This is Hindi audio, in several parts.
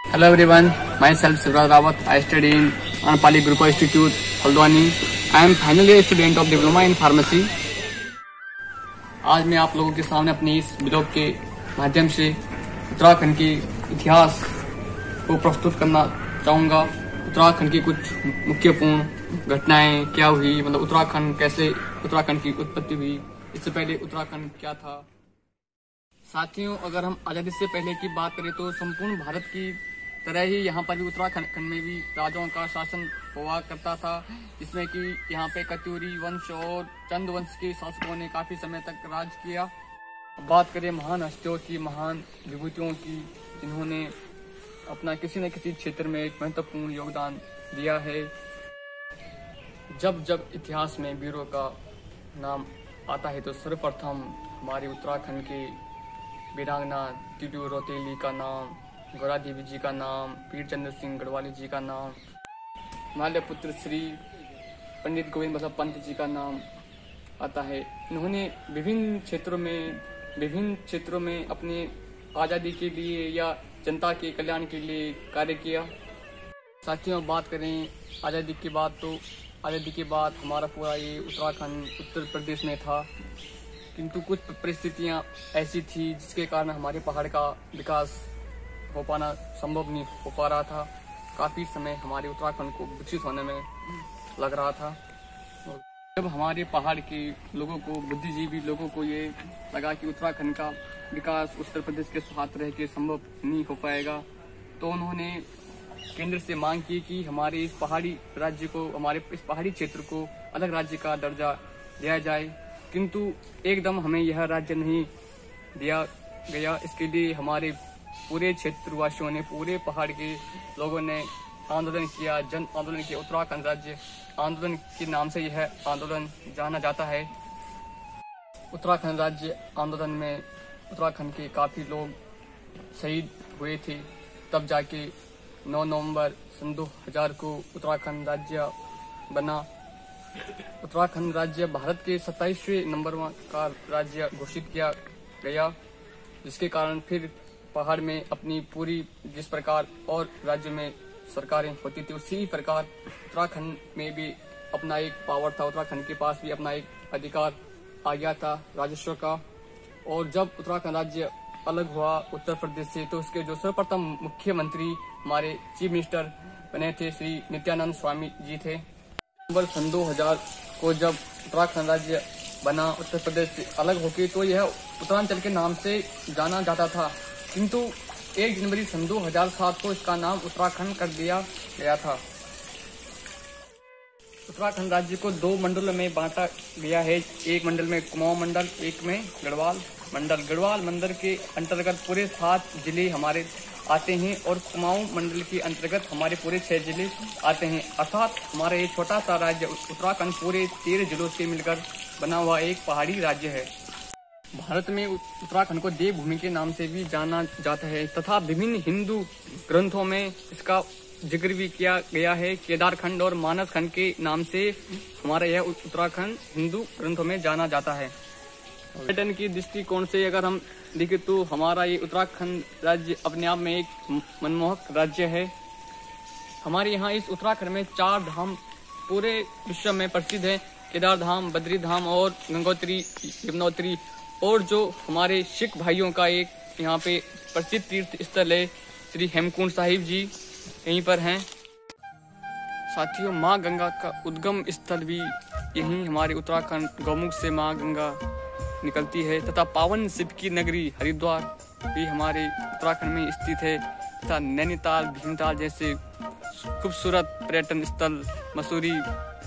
Hello everyone, myself Sivraj Rawat. I study in Anapali Group Institute, Haldwani. I am final year student of Diploma in Pharmacy. आज मैं आप लोगों के सामने अपनी इस ब्लॉग के माध्यम से उत्तराखंड के इतिहास को प्रस्तुत करना चाहूँगा. उत्तराखंड की कुछ मुख्यपूर्ण घटनाएं क्या हुई, मतलब उत्तराखंड कैसे उत्तराखंड की उत्पत्ति हुई, इससे पहले उत्तराखंड क्या था. साथियों, अगर हम आज़ादी से पहले की बात करें तो संपूर्ण भारत की तरह ही यहाँ पर भी उत्तराखंड में भी राजाओं का शासन हुआ करता था, जिसमें कि यहाँ पे कत्यूरी वंश और चंद वंश के शासकों ने काफी समय तक राज किया. बात करें महान हस्तियों की, महान विभूतियों की, जिन्होंने अपना किसी न किसी क्षेत्र में एक महत्वपूर्ण योगदान दिया है. जब जब इतिहास में वीरों का नाम आता है तो सर्वप्रथम हमारे उत्तराखंड के वीरांगना टीटू रौतेली का नाम, गौरा देवी जी का नाम, पीर चंद्र सिंह गढ़वाली जी का नाम, हिमालय पुत्र श्री पंडित गोविंद बल्लभ पंत जी का नाम आता है. इन्होंने विभिन्न क्षेत्रों में अपने आज़ादी के लिए या जनता के कल्याण के लिए कार्य किया. साथियों, बात करें आज़ादी की बात तो आज़ादी के बाद हमारा पूरा ये उत्तराखंड उत्तर प्रदेश में था, किंतु कुछ परिस्थितियां ऐसी थी जिसके कारण हमारे पहाड़ का विकास हो पाना संभव नहीं हो पा रहा था. काफ़ी समय हमारे उत्तराखंड को विकसित होने में लग रहा था. जब हमारे पहाड़ के लोगों को, बुद्धिजीवी लोगों को ये लगा कि उत्तराखंड का विकास उत्तर प्रदेश के साथ रह के संभव नहीं हो पाएगा, तो उन्होंने केंद्र से मांग की कि हमारे इस पहाड़ी राज्य को, हमारे इस पहाड़ी क्षेत्र को अलग राज्य का दर्जा दिया जाए. किंतु एकदम हमें यह राज्य नहीं दिया गया. इसके लिए हमारे पूरे क्षेत्रवासियों ने, पूरे पहाड़ के लोगों ने आंदोलन किया, जन आंदोलन किया. उत्तराखंड राज्य आंदोलन के नाम से यह आंदोलन जाना जाता है. उत्तराखंड राज्य आंदोलन में उत्तराखंड के काफी लोग शहीद हुए थे. तब जाके 9 नवंबर सन 2000 को उत्तराखंड राज्य बना. उत्तराखंड राज्य भारत के 27वें नंबर का राज्य घोषित किया गया, जिसके कारण फिर पहाड़ में अपनी पूरी, जिस प्रकार और राज्य में सरकारें होती थी, उसी प्रकार उत्तराखंड में भी अपना एक पावर था. उत्तराखंड के पास भी अपना एक अधिकार आ गया था राजस्व का. और जब उत्तराखंड राज्य अलग हुआ उत्तर प्रदेश से, तो उसके जो सर्वप्रथम मुख्यमंत्री हमारे चीफ मिनिस्टर बने थे श्री नित्यानंद स्वामी जी थे. नवंबर सन 2000 को जब उत्तराखंड राज्य बना उत्तर प्रदेश से अलग होके, तो यह उत्तरांचल के नाम से जाना जाता था. किंतु 1 जनवरी सन 2007 को इसका नाम उत्तराखंड कर दिया गया था. उत्तराखंड राज्य को 2 मंडलों में बांटा गया है. एक मंडल में कुमाऊं मंडल, एक में गढ़वाल मंडल. गढ़वाल मंडल के अंतर्गत पूरे 7 जिले हमारे आते हैं और कुमाऊं मंडल के अंतर्गत हमारे पूरे 6 जिले आते हैं. अर्थात हमारा ये छोटा सा राज्य उत्तराखंड पूरे 13 जिलों से मिलकर बना हुआ एक पहाड़ी राज्य है. भारत में उत्तराखंड को देवभूमि के नाम से भी जाना जाता है, तथा विभिन्न हिंदू ग्रंथों में इसका जिक्र भी किया गया है. केदारखंड और मानसखंड के नाम से हमारा यह उत्तराखंड हिंदू ग्रंथों में जाना जाता है. पर्यटन की दृष्टिकोण से अगर हम देखें तो हमारा ये उत्तराखंड राज्य अपने आप में एक मनमोहक राज्य है. हमारे यहाँ इस उत्तराखंड में 4 धाम पूरे विश्व में प्रसिद्ध है. केदार धाम, बद्री धाम और गंगोत्री, यमुनोत्री. और जो हमारे सिख भाइयों का एक यहाँ पे प्रसिद्ध तीर्थ स्थल है श्री हेमकुंड साहिब जी, यहीं पर हैं. साथियों, माँ गंगा का उद्गम स्थल भी यहीं हमारे उत्तराखंड गौमुख से माँ गंगा निकलती है, तथा पावन शिव की नगरी हरिद्वार भी हमारे उत्तराखंड में स्थित है, तथा नैनीताल, भीमताल जैसे खूबसूरत पर्यटन स्थल, मसूरी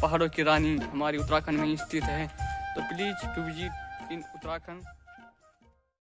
पहाड़ों की रानी हमारे उत्तराखंड में स्थित है. तो please to visit in Uttarakhand.